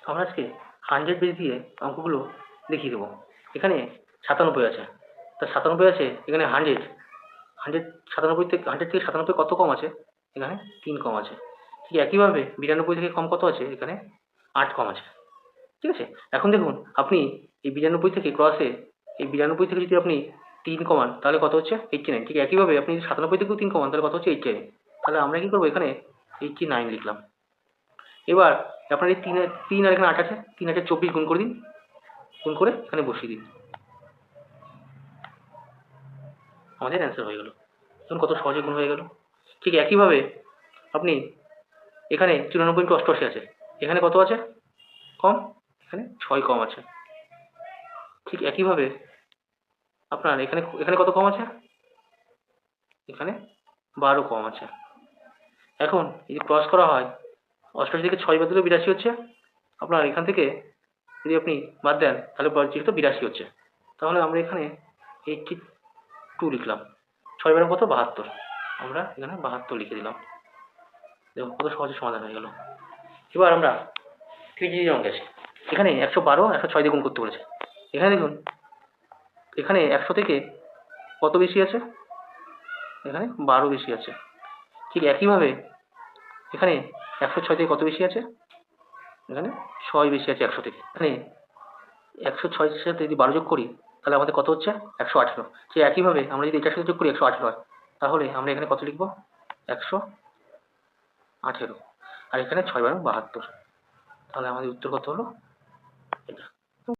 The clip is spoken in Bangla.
আমরা আজকে 100 বেস দিয়ে অঙ্কগুলো দেখিয়ে দেবো। এখানে 97 আছে, তা 97 আছে, এখানে 100 97 থেকে 97 কত কম আছে? এখানে 3 কম আছে। ঠিক একইভাবে 92 থেকে কম কত আছে? এখানে 8 কম আছে। ঠিক আছে, এখন দেখুন আপনি এই 92 থেকে ক্রসে এই 92 থেকে যদি আপনি 3 কমান তাহলে কত হচ্ছে? 89। ঠিক একইভাবে আপনি যদি 97 থেকেও 3 কমান তাহলে কত হচ্ছে? 89। তাহলে আমরা কি করবো? এখানে 89 লিখলাম। এবার আপনার এই 3 আর এখানে 8 আছে, 3 8 24 গুণ করে দিন, গুণ করে এখানে বসিয়ে দিন, আমাদের অ্যান্সার হয়ে গেল। দেখুন কত সহজে গুণ হয়ে গেল। ঠিক একইভাবে আপনি এখানে 94 × 88 আছে, এখানে কত আছে কম? এখানে 6 কম আছে। ঠিক একইভাবে আপনার এখানে এখানে কত কম আছে? এখানে 12 কম আছে। এখন যদি ক্রস করা হয়, 88 থেকে 6 বাদ দিলে 82 হচ্ছে। আপনার এখান থেকে যদি আপনি বাদ দেন তাহলে যেহেতু 82 হচ্ছে, তাহলে আমরা এখানে 82 লিখলাম। 6 বারে কত? 72। আমরা এখানে 72 লিখে দিলাম। দেখুন কত সহজে সমাধান হয়ে গেল। এবার আমরা কেজি অঙ্কে আসি। এখানে 112 106 দিয়ে গুণ করতে বলেছে। এখানে দেখুন এখানে 100 থেকে কত বেশি আছে? এখানে 12 বেশি আছে। ঠিক একইভাবে এখানে 106 থেকে কত বেশি আছে? এখানে 6 বেশি আছে 100 থেকে। এখানে 106 এর সাথে যদি 12 যোগ করি তাহলে আমাদের কত হচ্ছে? 118। ঠিক একইভাবে আমরা যদি এটার সাথে যোগ করি 118 হয়, তাহলে আমরা এখানে কত লিখব? 118। আর এখানে 6 × 72। তাহলে আমাদের উত্তর কত হলো?